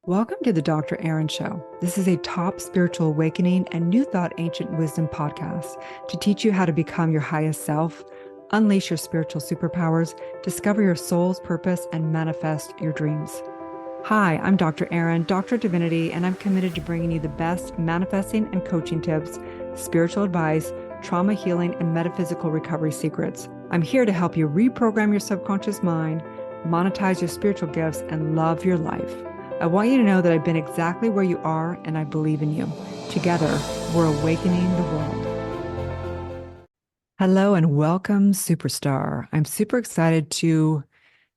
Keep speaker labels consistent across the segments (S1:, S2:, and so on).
S1: Welcome to the Dr. Aaron Show. This is a top spiritual awakening and new thought ancient wisdom podcast to teach you how to become your highest self, unleash your spiritual superpowers, discover your soul's purpose, and manifest your dreams. Hi, I'm Dr. Aaron, Doctor of Divinity, and I'm committed to bringing you the best manifesting and coaching tips, spiritual advice, trauma healing, and metaphysical recovery secrets. I'm here to help you reprogram your subconscious mind, monetize your spiritual gifts, and love your life. I want you to know that I've been exactly where you are, and I believe in you. Together, we're awakening the world. Hello and welcome, Superstar. I'm super excited to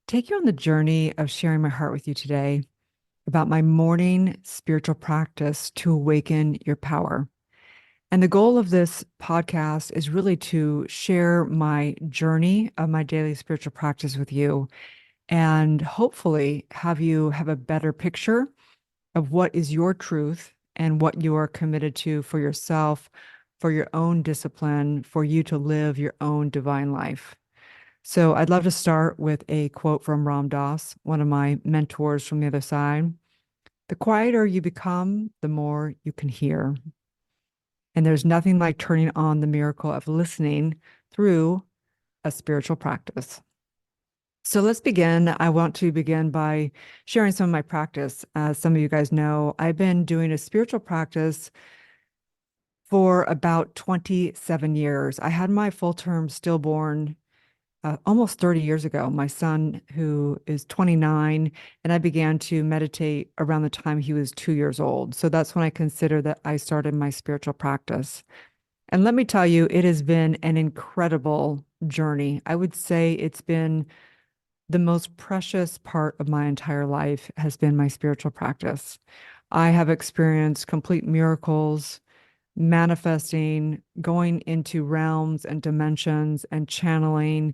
S1: take you on the journey of sharing my heart with you today about my morning spiritual practice to awaken your power. And the goal of this podcast is really to share my journey of my daily spiritual practice with you and hopefully have you have a better picture of what is your truth and what you are committed to for yourself, for your own discipline, for you to live your own divine life. So I'd love to start with a quote from Ram Dass, one of my mentors from the other side. The quieter you become, the more you can hear. And there's nothing like turning on the miracle of listening through a spiritual practice. So let's begin. I want to begin by sharing some of my practice. As some of you guys know, I've been doing a spiritual practice for about 27 years. I had my full-term stillborn almost 30 years ago, my son, who is 29, and I began to meditate around the time he was 2 years old. So that's when I consider that I started my spiritual practice. And let me tell you, it has been an incredible journey. I would say it's been the most precious part of my entire life has been my spiritual practice. I have experienced complete miracles, manifesting, going into realms and dimensions and channeling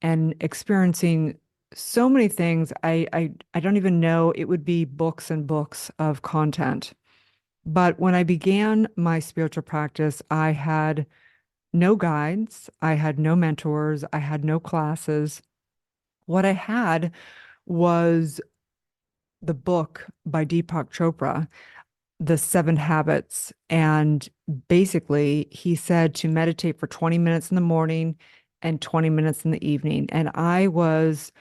S1: and experiencing so many things. I don't even know, it would be books and books of content. But when I began my spiritual practice, I had no guides, I had no mentors, I had no classes. What I had was the book by Deepak Chopra, The 7 Habits. And basically, he said to meditate for 20 minutes in the morning and 20 minutes in the evening. And I was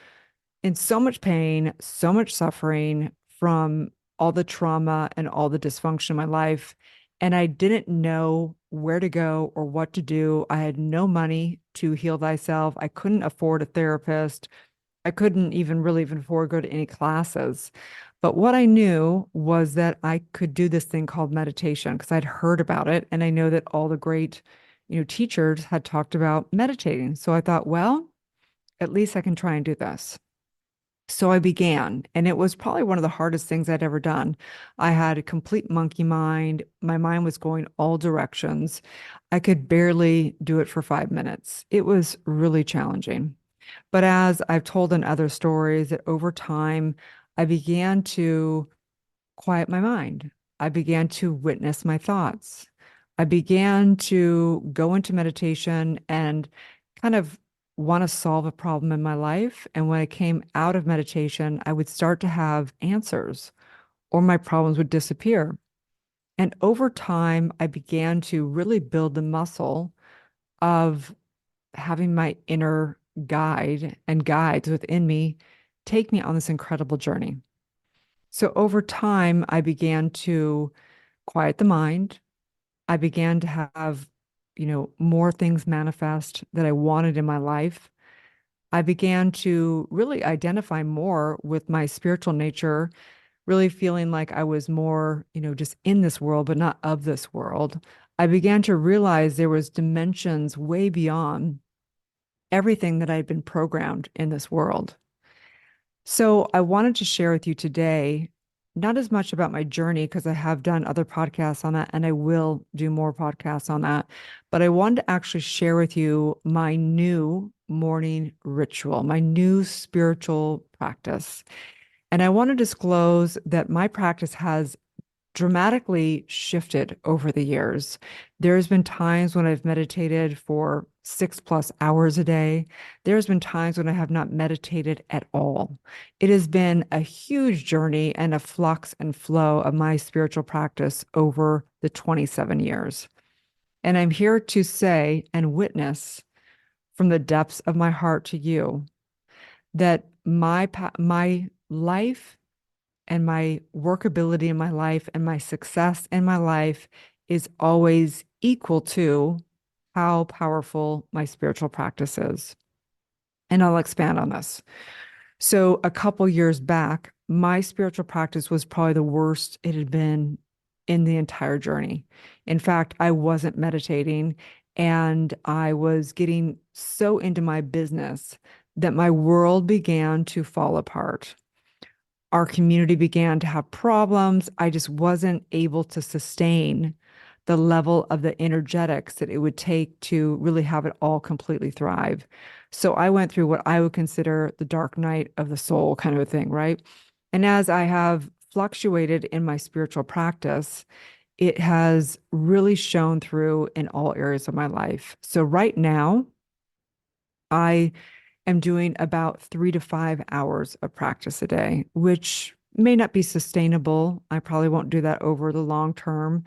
S1: in so much pain, so much suffering from all the trauma and all the dysfunction in my life. And I didn't know where to go or what to do. I had no money to heal thyself. I couldn't afford a therapist. I couldn't even afford to go to any classes. But what I knew was that I could do this thing called meditation because I'd heard about it. And I know that all the great, teachers had talked about meditating. So I thought, well, at least I can try and do this. So I began, and it was probably one of the hardest things I'd ever done. I had a complete monkey mind. My mind was going all directions. I could barely do it for 5 minutes. It was really challenging. But as I've told in other stories, that over time, I began to quiet my mind. I began to witness my thoughts. I began to go into meditation and kind of want to solve a problem in my life. And when I came out of meditation, I would start to have answers or my problems would disappear. And over time, I began to really build the muscle of having my inner guide and guides within me take me on this incredible journey. So over time, I began to quiet the mind. I began to have, more things manifest that I wanted in my life. I began to really identify more with my spiritual nature, really feeling like I was more, just in this world, but not of this world. I began to realize there was dimensions way beyond everything that I'd been programmed in this world. So I wanted to share with you today, not as much about my journey, because I have done other podcasts on that and I will do more podcasts on that, but I wanted to actually share with you my new morning ritual, my new spiritual practice. And I want to disclose that my practice has dramatically shifted over the years. There's been times when I've meditated for 6+ hours a day. There's been times when I have not meditated at all. It has been a huge journey and a flux and flow of my spiritual practice over the 27 years. And I'm here to say and witness from the depths of my heart to you that my life and my workability in my life and my success in my life is always equal to how powerful my spiritual practice is. And I'll expand on this. So, a couple years back, my spiritual practice was probably the worst it had been in the entire journey. In fact, I wasn't meditating and I was getting so into my business that my world began to fall apart. Our community began to have problems. I just wasn't able to sustain the level of the energetics that it would take to really have it all completely thrive. So I went through what I would consider the dark night of the soul kind of a thing, right? And as I have fluctuated in my spiritual practice, it has really shown through in all areas of my life. So right now, I am doing about 3 to 5 hours of practice a day, which may not be sustainable. I probably won't do that over the long term.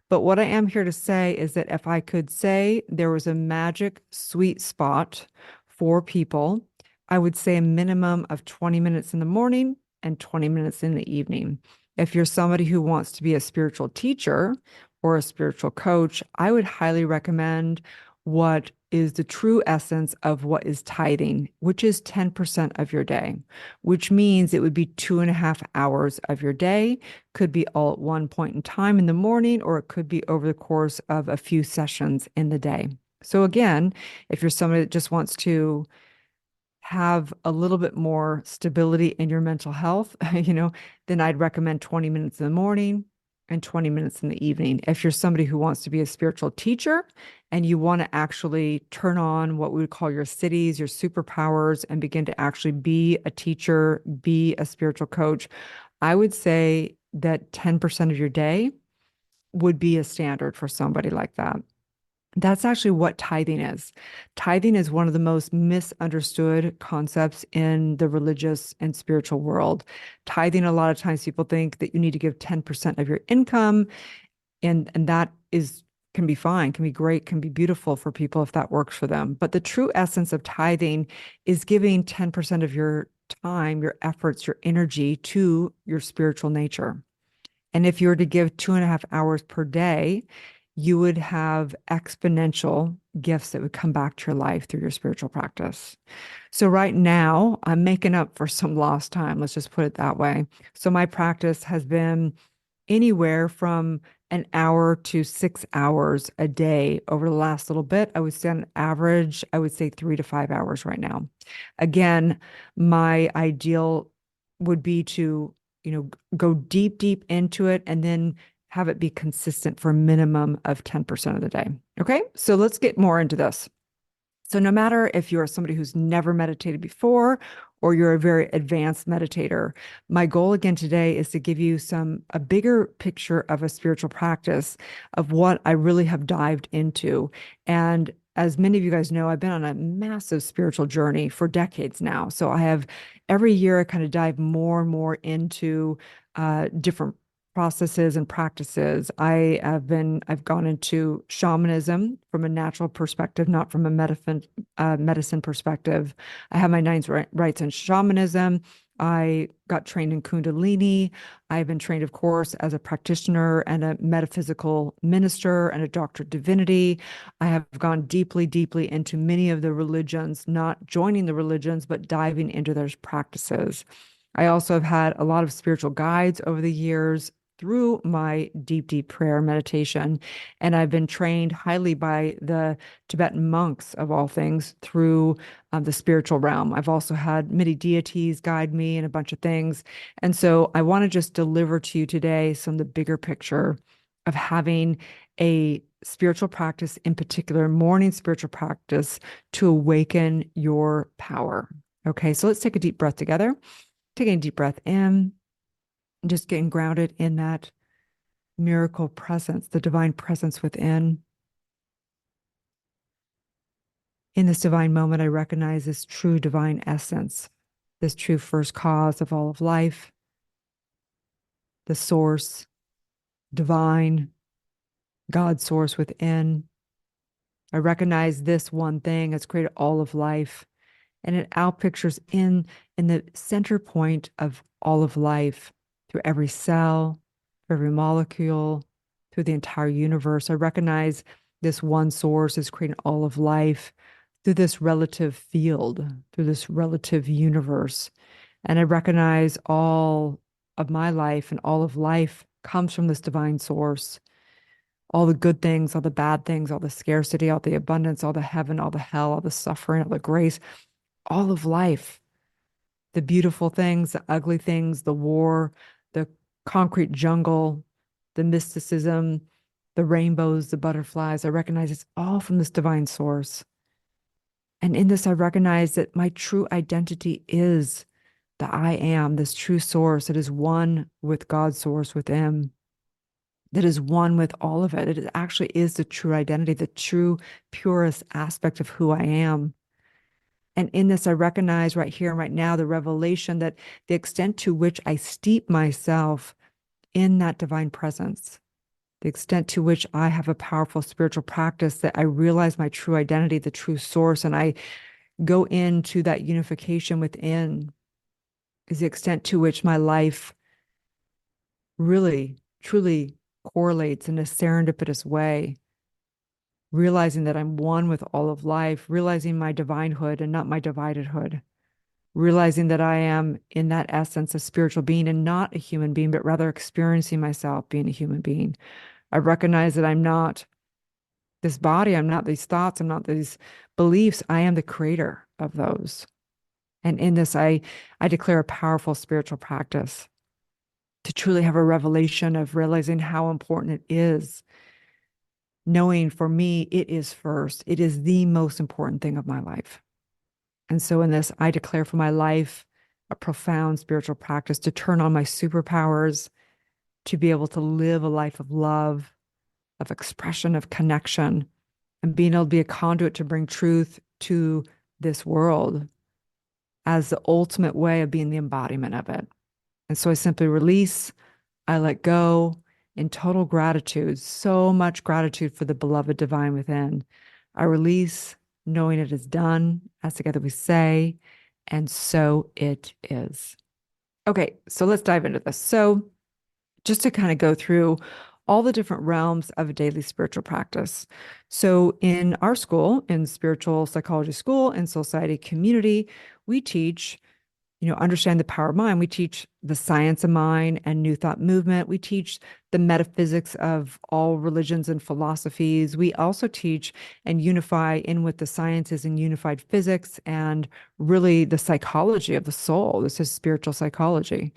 S1: But what I am here to say is that if I could say there was a magic sweet spot for people, I would say a minimum of 20 minutes in the morning and 20 minutes in the evening. If you're somebody who wants to be a spiritual teacher or a spiritual coach, I would highly recommend what is the true essence of what is tithing, which is 10% of your day, which means it would be 2.5 hours of your day, could be all at one point in time in the morning, or it could be over the course of a few sessions in the day. So again, if you're somebody that just wants to have a little bit more stability in your mental health, then I'd recommend 20 minutes in the morning and 20 minutes in the evening. If you're somebody who wants to be a spiritual teacher and you want to actually turn on what we would call your cities, your superpowers, and begin to actually be a teacher, be a spiritual coach, I would say that 10% of your day would be a standard for somebody like that. That's actually what tithing is. Tithing is one of the most misunderstood concepts in the religious and spiritual world. Tithing, a lot of times people think that you need to give 10% of your income, and that is can be fine, can be great, can be beautiful for people if that works for them. But the true essence of tithing is giving 10% of your time, your efforts, your energy to your spiritual nature. And if you were to give 2.5 hours per day, you would have exponential gifts that would come back to your life through your spiritual practice. So right now, I'm making up for some lost time. Let's just put it that way. So my practice has been anywhere from an hour to 6 hours a day over the last little bit. I would say on average, I would say 3 to 5 hours right now. Again, my ideal would be to, go deep, deep into it and then have it be consistent for a minimum of 10% of the day. Okay, so let's get more into this. So no matter if you're somebody who's never meditated before or you're a very advanced meditator, my goal again today is to give you a bigger picture of a spiritual practice of what I really have dived into. And as many of you guys know, I've been on a massive spiritual journey for decades now. So I have every year I kind of dive more and more into different processes and practices. I've gone into shamanism from a natural perspective, not from a medicine perspective. I have my rights in shamanism. I got trained in Kundalini. I've been trained, of course, as a practitioner and a metaphysical minister and a doctor of divinity. I have gone deeply, deeply into many of the religions, not joining the religions, but diving into their practices. I also have had a lot of spiritual guides over the years through my deep, deep prayer meditation. And I've been trained highly by the Tibetan monks, of all things, through the spiritual realm. I've also had many deities guide me and a bunch of things. And so I want to just deliver to you today some of the bigger picture of having a spiritual practice, in particular, morning spiritual practice to awaken your power. Okay, so let's take a deep breath together. Taking a deep breath in. Just getting grounded in that miracle presence, the divine presence within. In this divine moment, I recognize this true divine essence, this true first cause of all of life, the source, divine, God source within. I recognize this one thing has created all of life, and it outpictures in the center point of all of life through every cell, through every molecule, through the entire universe. I recognize this one source is creating all of life through this relative field, through this relative universe. And I recognize all of my life and all of life comes from this divine source. All the good things, all the bad things, all the scarcity, all the abundance, all the heaven, all the hell, all the suffering, all the grace, all of life, the beautiful things, the ugly things, the war, the concrete jungle, the mysticism, the rainbows, the butterflies. I recognize it's all from this divine source. And in this, I recognize that my true identity is the I am, this true source that is one with God's source within, that is one with all of it. It actually is the true identity, the true, purest aspect of who I am. And in this, I recognize right here and right now the revelation that the extent to which I steep myself in that divine presence, the extent to which I have a powerful spiritual practice, that I realize my true identity, the true source, and I go into that unification within, is the extent to which my life really, truly correlates in a serendipitous way, realizing that I'm one with all of life, realizing my divinehood and not my dividedhood, realizing that I am in that essence a spiritual being and not a human being, but rather experiencing myself being a human being. I recognize that I'm not this body, I'm not these thoughts, I'm not these beliefs. I am the creator of those. And in this, I declare a powerful spiritual practice to truly have a revelation of realizing how important it is, knowing for me, it is first. It is the most important thing of my life. And so in this, I declare for my life a profound spiritual practice to turn on my superpowers, to be able to live a life of love, of expression, of connection, and being able to be a conduit to bring truth to this world as the ultimate way of being the embodiment of it. And so I simply release, I let go in total gratitude, so much gratitude for the beloved divine within. I release, knowing it is done, as together we say, and so it is. Okay, so let's dive into this. So just to kind of go through all the different realms of a daily spiritual practice. So in our school, in spiritual psychology school and society community, we teach, understand the power of mind. We teach the science of mind and new thought movement. We teach the metaphysics of all religions and philosophies. We also teach and unify in with the sciences and unified physics and really the psychology of the soul. This is spiritual psychology.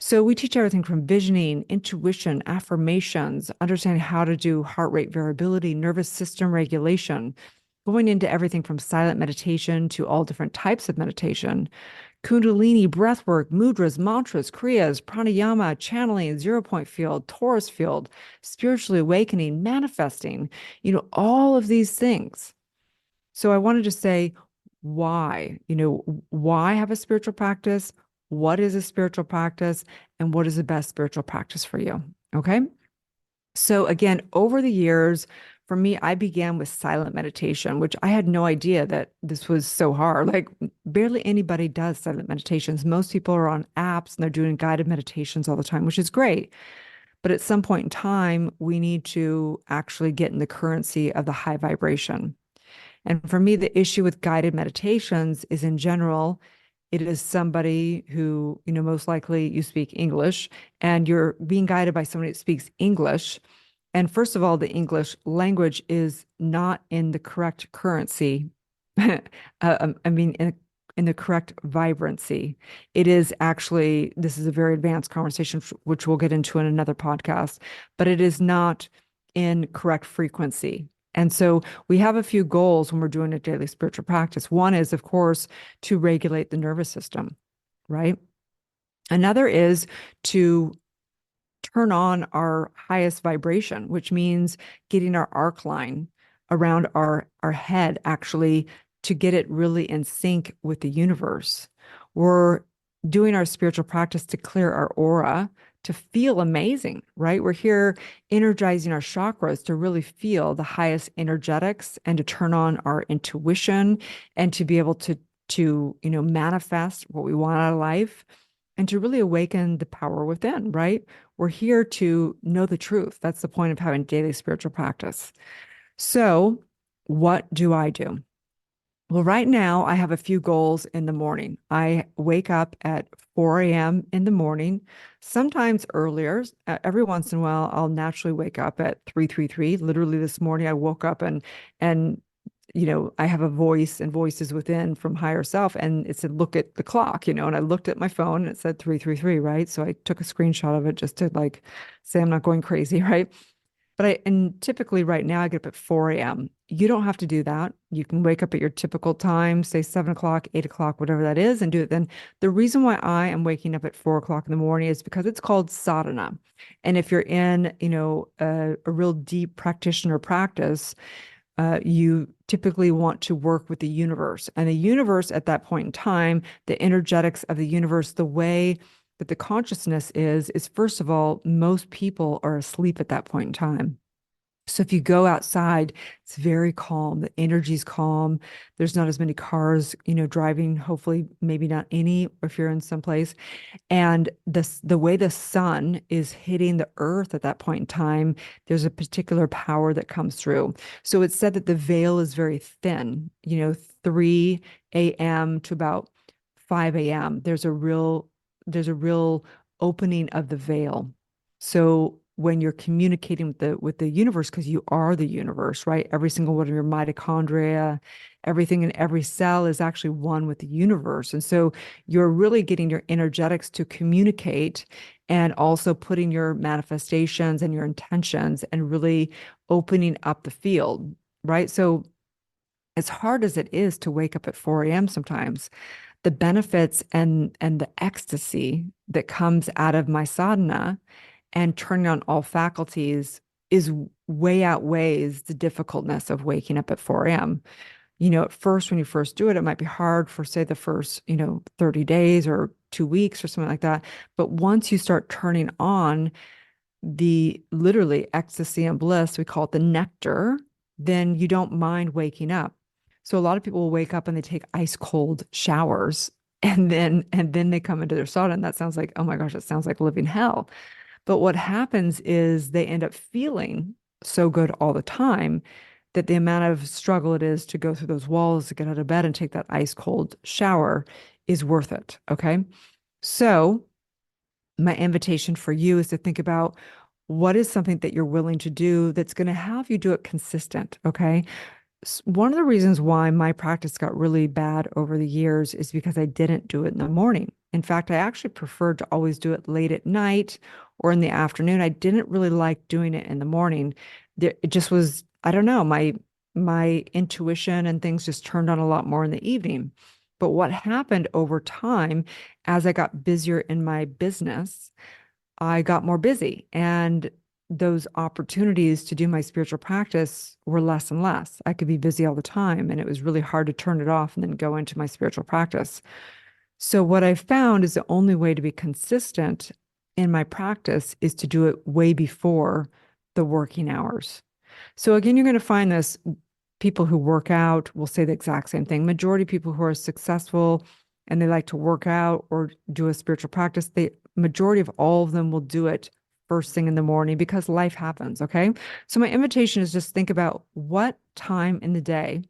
S1: So we teach everything from visioning, intuition, affirmations, understanding how to do heart rate variability, nervous system regulation, going into everything from silent meditation to all different types of meditation, Kundalini, breathwork, mudras, mantras, kriyas, pranayama, channeling, 0 point field, Taurus field, spiritually awakening, manifesting, all of these things. So I wanted to say, why? Why have a spiritual practice? What is a spiritual practice? And what is the best spiritual practice for you? Okay. So again, over the years, for me, I began with silent meditation, which I had no idea that this was so hard. Like barely anybody does silent meditations. Most people are on apps and they're doing guided meditations all the time, which is great. But at some point in time, we need to actually get in the currency of the high vibration. And for me, the issue with guided meditations is in general, it is somebody who, most likely you speak English and you're being guided by somebody that speaks English. And first of all, the English language is not in the correct currency. I mean, in the correct vibrancy. It is actually, this is a very advanced conversation, which we'll get into in another podcast, but it is not in correct frequency. And so we have a few goals when we're doing a daily spiritual practice. One is, of course, to regulate the nervous system, right? Another is to turn on our highest vibration, which means getting our arc line around our head actually to get it really in sync with the universe. We're doing our spiritual practice to clear our aura, to feel amazing, right? We're here energizing our chakras to really feel the highest energetics and to turn on our intuition and to be able to manifest what we want out of life and to really awaken the power within, right? We're here to know the truth. That's the point of having daily spiritual practice. So, what do I do? Well, right now I have a few goals in the morning. I wake up at 4 a.m. in the morning, sometimes earlier. Every once in a while, I'll naturally wake up at 3:33. Literally this morning, I woke up and I have a voice and voices within from higher self, and it said, "Look at the clock," and I looked at my phone and it said 3:33, right? So I took a screenshot of it just to like say I'm not going crazy, right? And typically right now I get up at 4 a.m. You don't have to do that. You can wake up at your typical time, say 7 o'clock, 8 o'clock, whatever that is, and do it then. The reason why I am waking up at 4 o'clock in the morning is because it's called sadhana. And if you're in, a real deep practitioner practice, you typically want to work with the universe. And the universe at that point in time, the energetics of the universe, the way that the consciousness is first of all, most people are asleep at that point in time. So if you go outside, it's very calm. The energy's calm. There's not as many cars, driving, hopefully, maybe not any if you're in some place. And the way the sun is hitting the earth at that point in time, there's a particular power that comes through. So it's said that the veil is very thin, 3 a.m. to about 5 a.m. There's a real opening of the veil. So when you're communicating with the universe, because you are the universe, right? Every single one of your mitochondria, everything in every cell is actually one with the universe. And so you're really getting your energetics to communicate and also putting your manifestations and your intentions and really opening up the field, right? So as hard as it is to wake up at 4 a.m. sometimes, the benefits and the ecstasy that comes out of my sadhana and turning on all faculties is way outweighs the difficultness of waking up at 4 a.m. At first, when you first do it, it might be hard for, say, the first, 30 days or 2 weeks or something like that. But once you start turning on the literally ecstasy and bliss, we call it the nectar, then you don't mind waking up. So a lot of people will wake up and they take ice cold showers and then they come into their sauna and that sounds like, oh my gosh, it sounds like living hell. But what happens is they end up feeling so good all the time that the amount of struggle it is to go through those walls to get out of bed and take that ice cold shower is worth it. Okay. So my invitation for you is to think about what is something that you're willing to do that's going to have you do it consistent. Okay. One of the reasons why my practice got really bad over the years is because I didn't do it in the morning. In fact, I actually preferred to always do it late at night or in the afternoon. I didn't really like doing it in the morning. It just was, I don't know, my intuition and things just turned on a lot more in the evening. But what happened over time, as I got busier in my business, I got more busy and those opportunities to do my spiritual practice were less and less. I could be busy all the time and it was really hard to turn it off and then go into my spiritual practice. So what I found is the only way to be consistent in my practice is to do it way before the working hours. So again, you're going to find this people who work out will say the exact same thing. Majority of people who are successful and they like to work out or do a spiritual practice, the majority of all of them will do it first thing in the morning because life happens. Okay. So my invitation is just think about what time in the day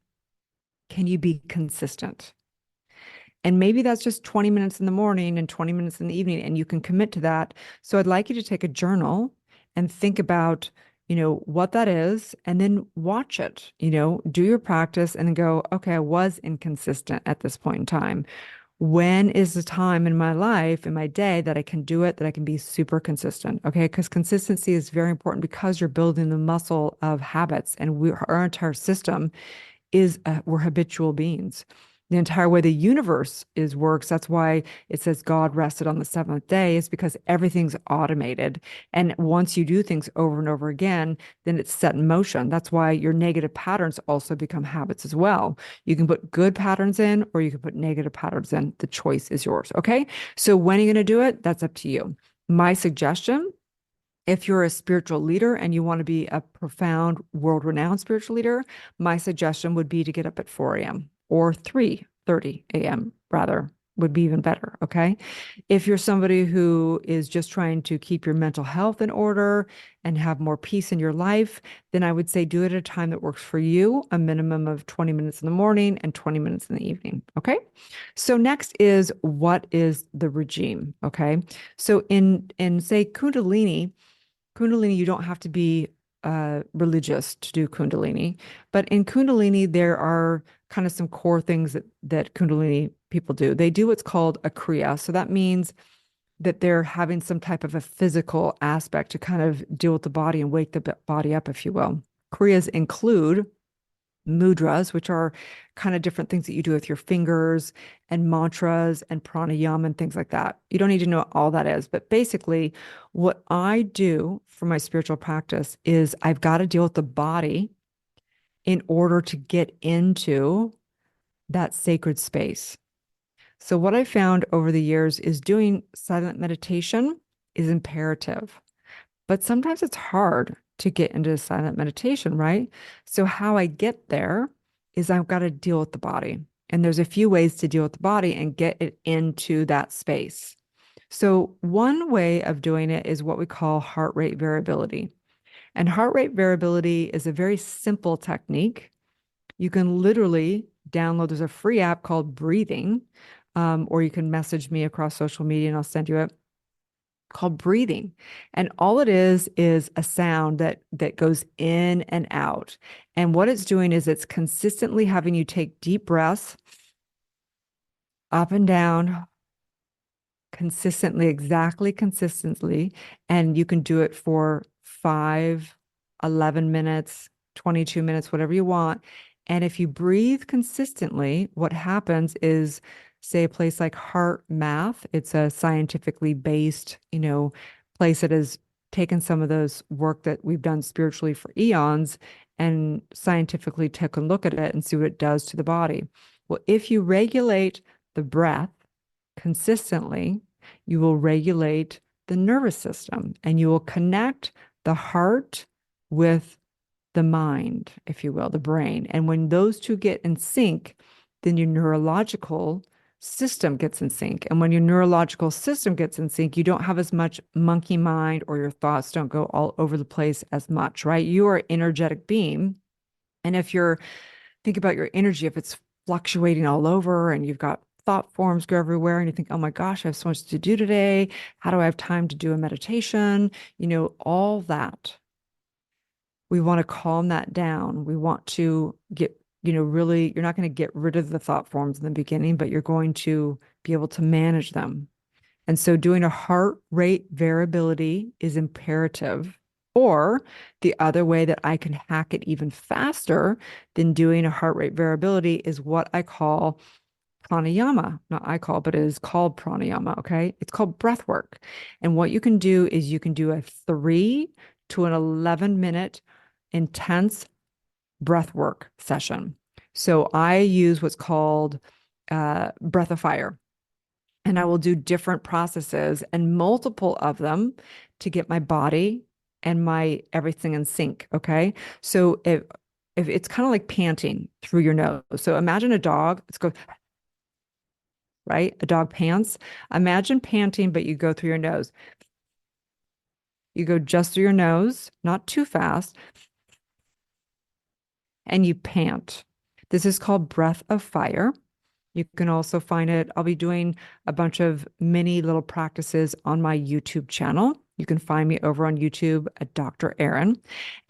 S1: can you be consistent? And maybe that's just 20 minutes in the morning and 20 minutes in the evening, and you can commit to that. So I'd like you to take a journal and think about, what that is, and then watch it, do your practice and then go, okay, I was inconsistent at this point in time. When is the time in my life, in my day, that I can do it, that I can be super consistent? Okay. Because consistency is very important because you're building the muscle of habits and our entire system is we're habitual beings. The entire way the universe is works, that's why it says God rested on the seventh day, is because everything's automated. And once you do things over and over again, then it's set in motion. That's why your negative patterns also become habits as well. You can put good patterns in or you can put negative patterns in. The choice is yours. Okay. So when are you going to do it? That's up to you. My suggestion, if you're a spiritual leader and you want to be a profound, world-renowned spiritual leader, my suggestion would be to get up at 4 a.m. or 3:30 a.m. rather, would be even better. Okay. If you're somebody who is just trying to keep your mental health in order and have more peace in your life, then I would say do it at a time that works for you, a minimum of 20 minutes in the morning and 20 minutes in the evening. Okay. So next is, what is the regime? Okay. So in say Kundalini, you don't have to be religious to do Kundalini, but in Kundalini, there are kind of some core things that Kundalini people do. They do what's called a Kriya. So that means that they're having some type of a physical aspect to kind of deal with the body and wake the body up, if you will. Kriyas include mudras, which are kind of different things that you do with your fingers, and mantras and pranayama and things like that. You don't need to know what all that is, but basically what I do for my spiritual practice is I've got to deal with the body in order to get into that sacred space. So what I found over the years is doing silent meditation is imperative, but sometimes it's hard to get into silent meditation, right? So how I get there is I've got to deal with the body. And there's a few ways to deal with the body and get it into that space. So one way of doing it is what we call heart rate variability. And heart rate variability is a very simple technique. You can literally download, there's a free app called Breathing, or you can message me across social media and I'll send you it, called Breathing. And all it is a sound that goes in and out. And what it's doing is it's consistently having you take deep breaths up and down consistently, exactly consistently. And you can do it for 5, 11 minutes, 22 minutes, whatever you want. And if you breathe consistently, what happens is, say, a place like Heart Math, it's a scientifically based, place that has taken some of those work that we've done spiritually for eons and scientifically take a look at it and see what it does to the body. Well, if you regulate the breath consistently, you will regulate the nervous system and you will connect the heart with the mind, if you will, the brain. And when those two get in sync, then your neurological system gets in sync. And when your neurological system gets in sync, you don't have as much monkey mind, or your thoughts don't go all over the place as much, right? You are an energetic being. And if think about your energy, if it's fluctuating all over and you've got thought forms go everywhere and you think, oh my gosh, I have so much to do today. How do I have time to do a meditation? All that. We want to calm that down. We want to get, really, you're not going to get rid of the thought forms in the beginning, but you're going to be able to manage them. And so doing a heart rate variability is imperative. Or the other way that I can hack it even faster than doing a heart rate variability is what I call pranayama. Not I call, but it is called pranayama. Okay. It's called breath work. And what you can do is you can do a 3 to an 11-minute intense breath work session. So I use what's called breath of fire. And I will do different processes and multiple of them to get my body and my everything in sync. Okay. So if it's kind of like panting through your nose. So imagine a dog. Let's go, right? A dog pants. Imagine panting, but you go through your nose. You go just through your nose, not too fast, and you pant. This is called breath of fire. You can also find it. I'll be doing a bunch of mini little practices on my YouTube channel. You can find me over on YouTube at Dr. Erin.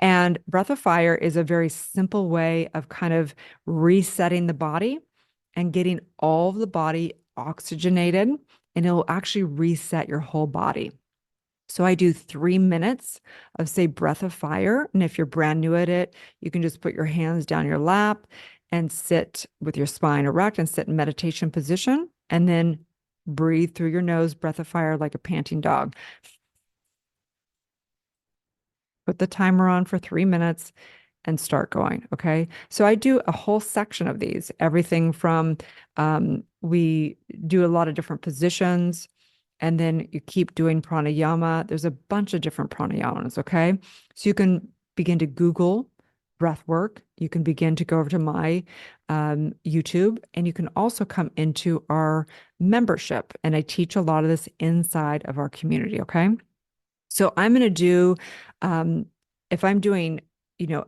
S1: And breath of fire is a very simple way of kind of resetting the body and getting all of the body oxygenated, and it'll actually reset your whole body. So I do 3 minutes of, say, breath of fire. And if you're brand new at it, you can just put your hands down your lap and sit with your spine erect and sit in meditation position, and then breathe through your nose, breath of fire like a panting dog. Put the timer on for 3 minutes and start going. Okay. So I do a whole section of these, everything from we do a lot of different positions, and then you keep doing pranayama. There's a bunch of different pranayamas. Okay. So you can begin to Google breath work. You can begin to go over to my YouTube, and you can also come into our membership. And I teach a lot of this inside of our community. Okay. So I'm going to do, if I'm doing,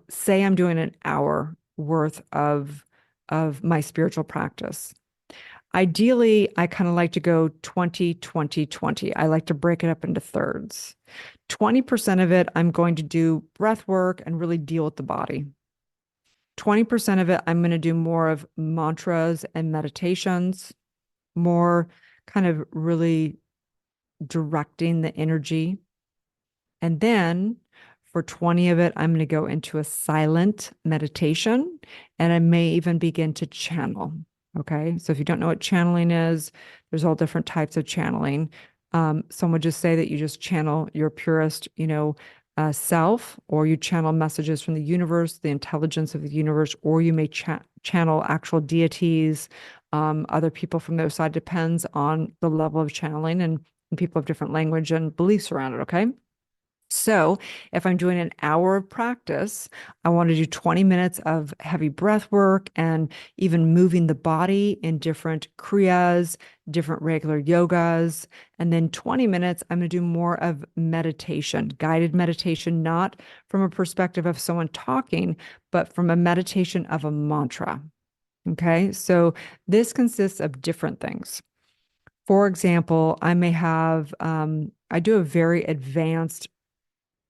S1: say I'm doing an hour worth of my spiritual practice. Ideally, I kind of like to go 20, 20, 20. I like to break it up into thirds. 20% of it, I'm going to do breath work and really deal with the body. 20% of it, I'm going to do more of mantras and meditations, more kind of really directing the energy. And then for 20 of it, I'm going to go into a silent meditation, and I may even begin to channel. Okay. So if you don't know what channeling is, there's all different types of channeling. Some would just say that you just channel your purest, self, or you channel messages from the universe, the intelligence of the universe, or you may channel actual deities, other people from their side. Depends on the level of channeling, and people have different language and beliefs around it. Okay. So if I'm doing an hour of practice, I want to do 20 minutes of heavy breath work and even moving the body in different kriyas, different regular yogas. And then 20 minutes, I'm going to do more of meditation, guided meditation, not from a perspective of someone talking, but from a meditation of a mantra. Okay. So this consists of different things. For example, I may have, I do a very advanced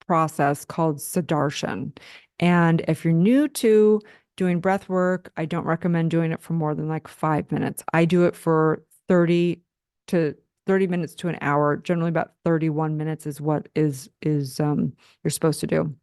S1: process called Sudarshan. And if you're new to doing breath work, I don't recommend doing it for more than like 5 minutes. I do it for 30 minutes to an hour. Generally about 31 minutes is what is you're supposed to do.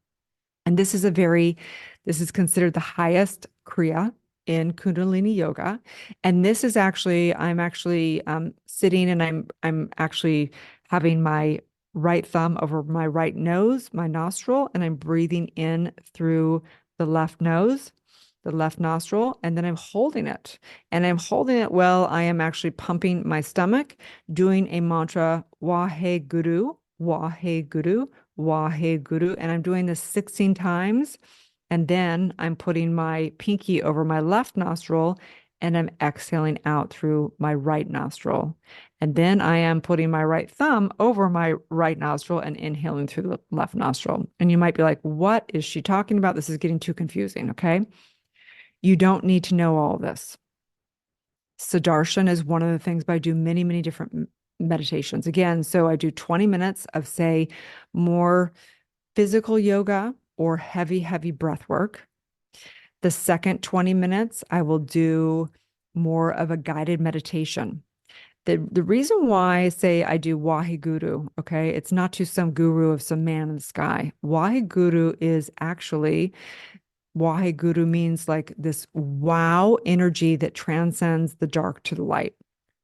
S1: And this is considered the highest Kriya in Kundalini Yoga. And this is actually, I'm actually sitting, and I'm actually having my right thumb over my right nose, my nostril, and I'm breathing in through the left nose, the left nostril, and then I'm holding it. And I'm holding it while I am actually pumping my stomach, doing a mantra, Wahe Guru, Wahe Guru, Wahe Guru. And I'm doing this 16 times. And then I'm putting my pinky over my left nostril, and I'm exhaling out through my right nostril. And then I am putting my right thumb over my right nostril and inhaling through the left nostril. And you might be like, what is she talking about? This is getting too confusing. Okay. You don't need to know all this. Sudarshan is one of the things, but I do many, many different meditations. Again, so I do 20 minutes of, say, more physical yoga or heavy, heavy breath work. The second 20 minutes, I will do more of a guided meditation. The reason why I say I do Waheguru, okay, it's not to some guru of some man in the sky. Waheguru is actually, Waheguru means like this wow energy that transcends the dark to the light.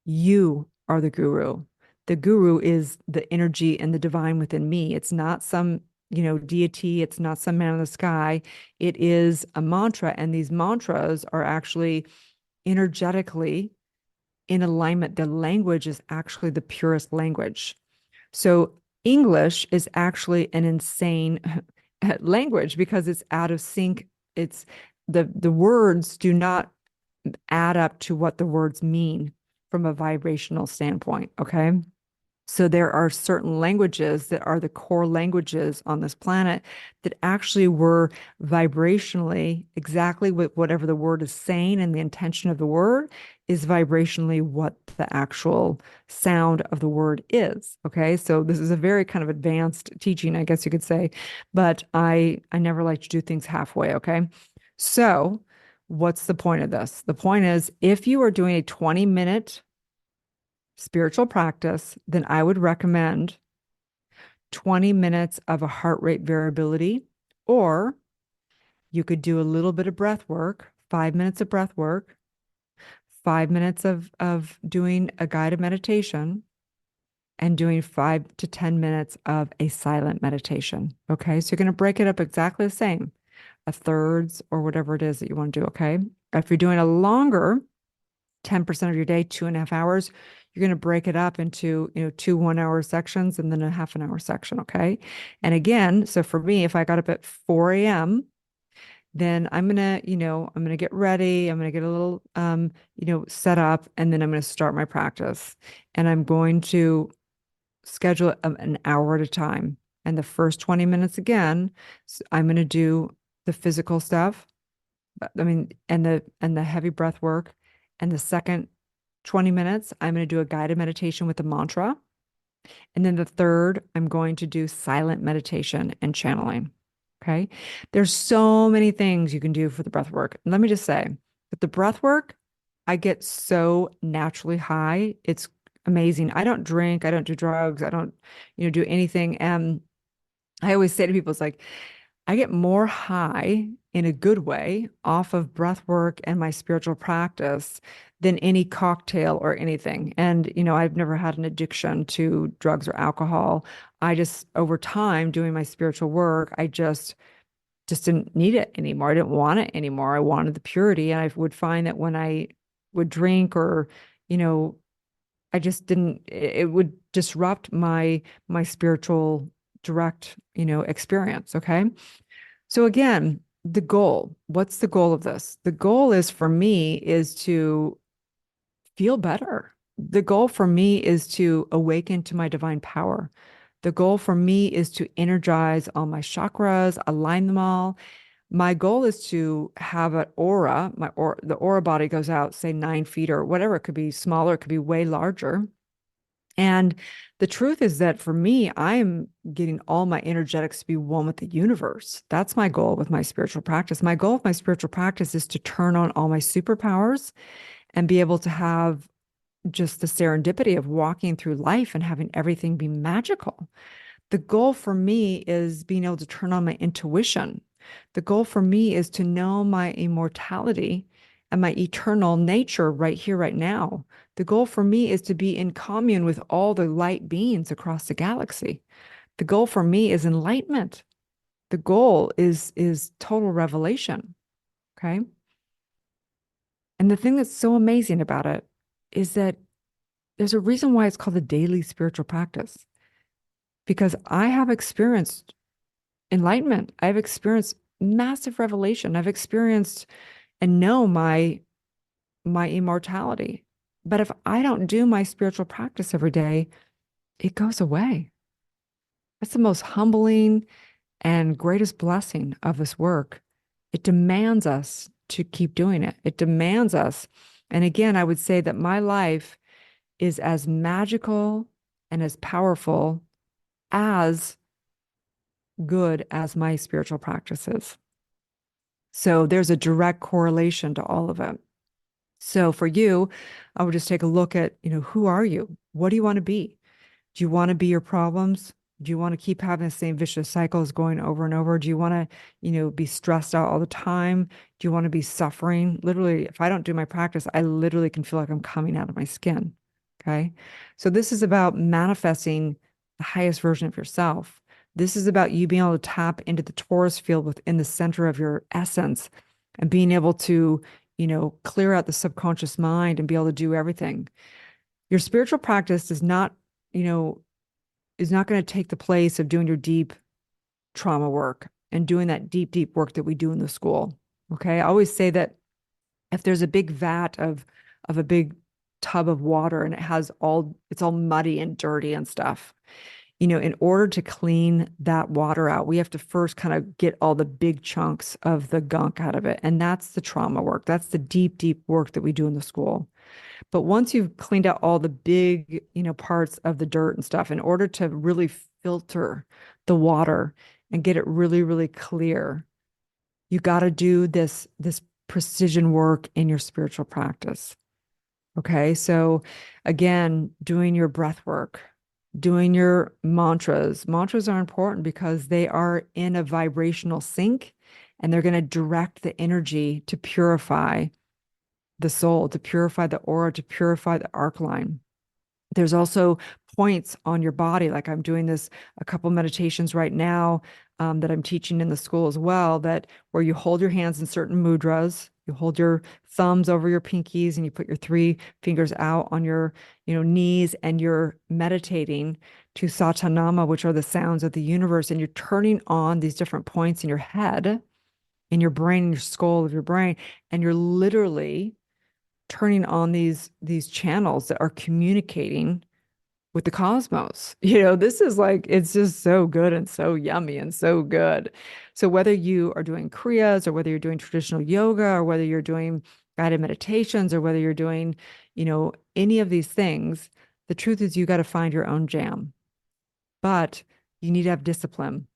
S1: You are the guru. The guru is the energy and the divine within me. It's not some, deity. It's not some man in the sky. It is a mantra. And these mantras are actually energetically in alignment. The language is actually the purest language. So English is actually an insane language because it's out of sync. It's the words do not add up to what the words mean from a vibrational standpoint. Okay. So there are certain languages that are the core languages on this planet that actually were vibrationally exactly whatever the word is saying, and the intention of the word is vibrationally what the actual sound of the word is. Okay. So this is a very kind of advanced teaching, I guess you could say, but I never like to do things halfway. Okay. So what's the point of this? The point is, if you are doing a 20-minute spiritual practice, then I would recommend 20 minutes of a heart rate variability, or you could do a little bit of breath work, 5 minutes of breath work, 5 minutes of doing a guided meditation, and doing 5 to 10 minutes of a silent meditation. Okay. So you're going to break it up exactly the same, a thirds or whatever it is that you want to do. Okay. If you're doing a longer 10% of your day, 2.5 hours, you're going to break it up into, 2 1 hour sections and then a half an hour section. Okay. And again, so for me, if I got up at 4 a.m., then I'm going to get ready. I'm going to get a little, set up, and then I'm going to start my practice. And I'm going to schedule it an hour at a time. And the first 20 minutes again, I'm going to do the physical stuff. I mean, and the heavy breath work. And the second 20 minutes, I'm going to do a guided meditation with a mantra. And then the third, I'm going to do silent meditation and channeling. Okay. There's so many things you can do for the breath work. And let me just say that the breath work, I get so naturally high. It's amazing. I don't drink. I don't do drugs. I don't, do anything. And I always say to people, it's like, I get more high in a good way off of breath work and my spiritual practice than any cocktail or anything. And, I've never had an addiction to drugs or alcohol. I just, over time, doing my spiritual work, I just didn't need it anymore. I didn't want it anymore. I wanted the purity. And I would find that when I would drink or, I just didn't, it would disrupt my spiritual direct, experience. Okay. So again, the goal, what's the goal of this? The goal is for me is to feel better. The goal for me is to awaken to my divine power. The goal for me is to energize all my chakras, align them all. My goal is to have an aura, the aura body goes out, say 9 feet or whatever. It could be smaller, it could be way larger. And the truth is that for me, I am getting all my energetics to be one with the universe. That's my goal with my spiritual practice. My goal with my spiritual practice is to turn on all my superpowers and be able to have just the serendipity of walking through life and having everything be magical. The goal for me is being able to turn on my intuition. The goal for me is to know my immortality and my eternal nature right here, right now. The goal for me is to be in commune with all the light beings across the galaxy. The goal for me is enlightenment. The goal is total revelation. Okay. And the thing that's so amazing about it is that there's a reason why it's called a daily spiritual practice. Because I have experienced enlightenment. I've experienced massive revelation. I've experienced and know my immortality. But if I don't do my spiritual practice every day, it goes away. That's the most humbling and greatest blessing of this work. It demands us to keep doing it. It demands us. And again, I would say that my life is as magical and as powerful as good as my spiritual practices. So there's a direct correlation to all of it. So for you, I would just take a look at, who are you? What do you want to be? Do you want to be your problems? Do you want to keep having the same vicious cycles going over and over? Do you want to, be stressed out all the time? Do you want to be suffering? Literally, if I don't do my practice, I literally can feel like I'm coming out of my skin. Okay. So this is about manifesting the highest version of yourself. This is about you being able to tap into the Taurus field within the center of your essence and being able to, clear out the subconscious mind and be able to do everything. Your spiritual practice does not, is not going to take the place of doing your deep trauma work and doing that deep, deep work that we do in the school. Okay. I always say that if there's a big vat of a big tub of water and it's all muddy and dirty and stuff, in order to clean that water out, we have to first kind of get all the big chunks of the gunk out of it. And that's the trauma work. That's the deep, deep work that we do in the school. But once you've cleaned out all the big, parts of the dirt and stuff, in order to really filter the water and get it really, really clear, you got to do this precision work in your spiritual practice. Okay. So again, doing your breath work, doing your mantras. Mantras are important because they are in a vibrational sync and they're going to direct the energy to purify the soul, to purify the aura, to purify the arc line. There's also points on your body. Like I'm doing this, a couple meditations right now that I'm teaching in the school as well, that where you hold your hands in certain mudras, you hold your thumbs over your pinkies and you put your three fingers out on your, knees, and you're meditating to Satanama, which are the sounds of the universe. And you're turning on these different points in your head, in your brain, in your skull of your brain. And you're literally turning on these channels that are communicating with the cosmos. This is like, it's just so good and so yummy and so good. So whether you are doing kriyas, or whether you're doing traditional yoga, or whether you're doing guided meditations, or whether you're doing, any of these things, the truth is you got to find your own jam. But you need to have discipline.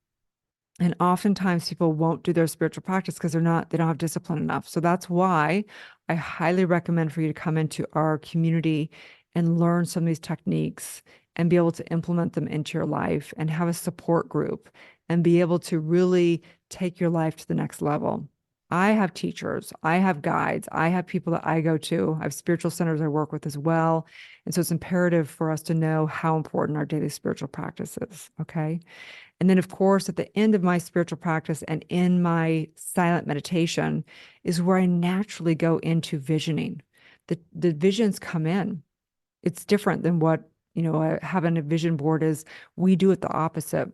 S1: And oftentimes people won't do their spiritual practice because they don't have discipline enough. So that's why I highly recommend for you to come into our community and learn some of these techniques and be able to implement them into your life, and have a support group and be able to really take your life to the next level. I have teachers, I have guides, I have people that I go to, I have spiritual centers I work with as well. And so it's imperative for us to know how important our daily spiritual practice is. Okay. And then, of course, at the end of my spiritual practice and in my silent meditation is where I naturally go into visioning. The visions come in. It's different than what, having a vision board is. We do it the opposite.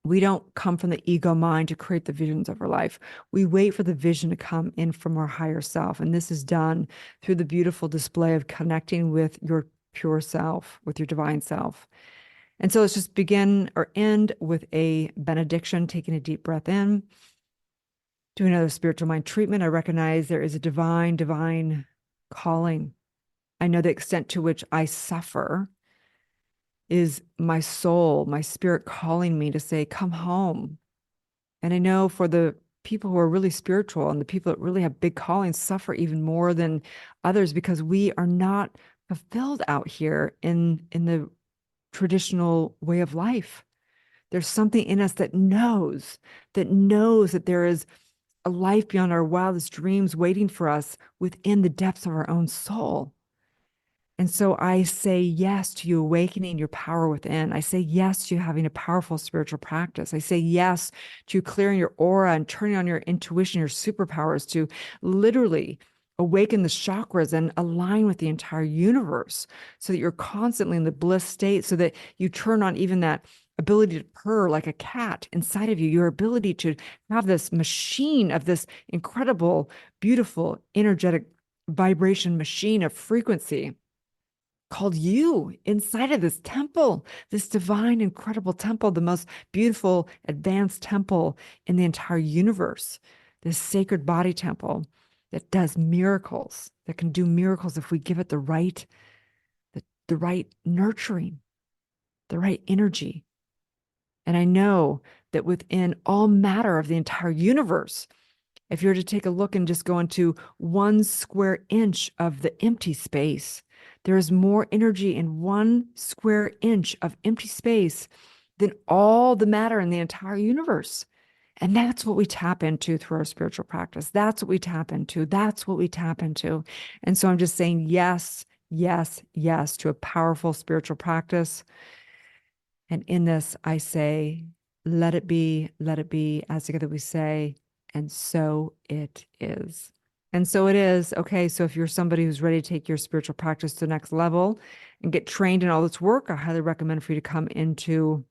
S1: We don't come from the ego mind to create the visions of our life. We wait for the vision to come in from our higher self. And this is done through the beautiful display of connecting with your pure self, with your divine self. And so let's just begin or end with a benediction, taking a deep breath in. Do another spiritual mind treatment. I recognize there is a divine calling. I know the extent to which I suffer is my soul, my spirit calling me to say, come home. And I know for the people who are really spiritual and the people that really have big callings suffer even more than others, because we are not fulfilled out here in the traditional way of life. There's something in us that knows that there is a life beyond our wildest dreams waiting for us within the depths of our own soul. And so I say yes to you awakening your power within. I say yes to you having a powerful spiritual practice. I say yes to clearing your aura and turning on your intuition, your superpowers, to literally awaken the chakras and align with the entire universe so that you're constantly in the bliss state, so that you turn on even that ability to purr like a cat inside of you, your ability to have this machine of this incredible, beautiful, energetic vibration machine of frequency called you inside of this temple, this divine, incredible temple, the most beautiful, advanced temple in the entire universe, this sacred body temple that does miracles, that can do miracles if we give it the right nurturing, the right energy. And I know that within all matter of the entire universe, if you were to take a look and just go into 1 square inch of the empty space, there is more energy in 1 square inch of empty space than all the matter in the entire universe. And that's what we tap into through our spiritual practice. That's what we tap into. That's what we tap into. And so I'm just saying yes, yes, yes to a powerful spiritual practice. And in this, I say, let it be, as together we say, and so it is. And so it is. Okay, so if you're somebody who's ready to take your spiritual practice to the next level and get trained in all this work, I highly recommend for you to come into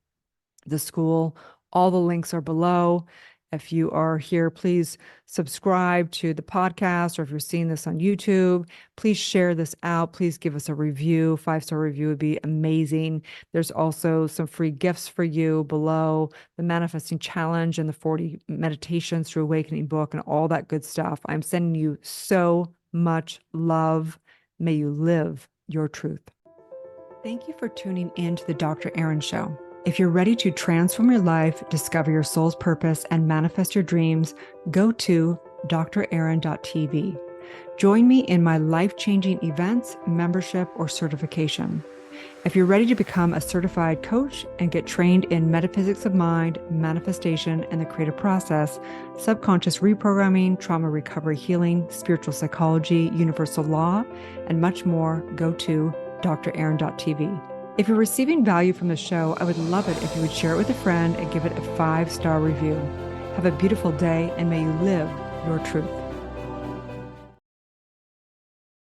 S1: the school. All the links are below. If you are here, please subscribe to the podcast, or if you're seeing this on YouTube, please share this out. Please give us a review. 5-star review would be amazing. There's also some free gifts for you below: the Manifesting Challenge and the 40 Meditations through Awakening book and all that good stuff. I'm sending you so much love. May you live your truth. Thank you for tuning in to the Dr. Erin Show. If you're ready to transform your life, discover your soul's purpose, and manifest your dreams, go to drerin.tv. Join me in my life-changing events, membership, or certification. If you're ready to become a certified coach and get trained in metaphysics of mind, manifestation, and the creative process, subconscious reprogramming, trauma recovery healing, spiritual psychology, universal law, and much more, go to draaron.tv. If you're receiving value from the show, I would love it if you would share it with a friend and give it a 5-star review. Have a beautiful day, and may you live your truth.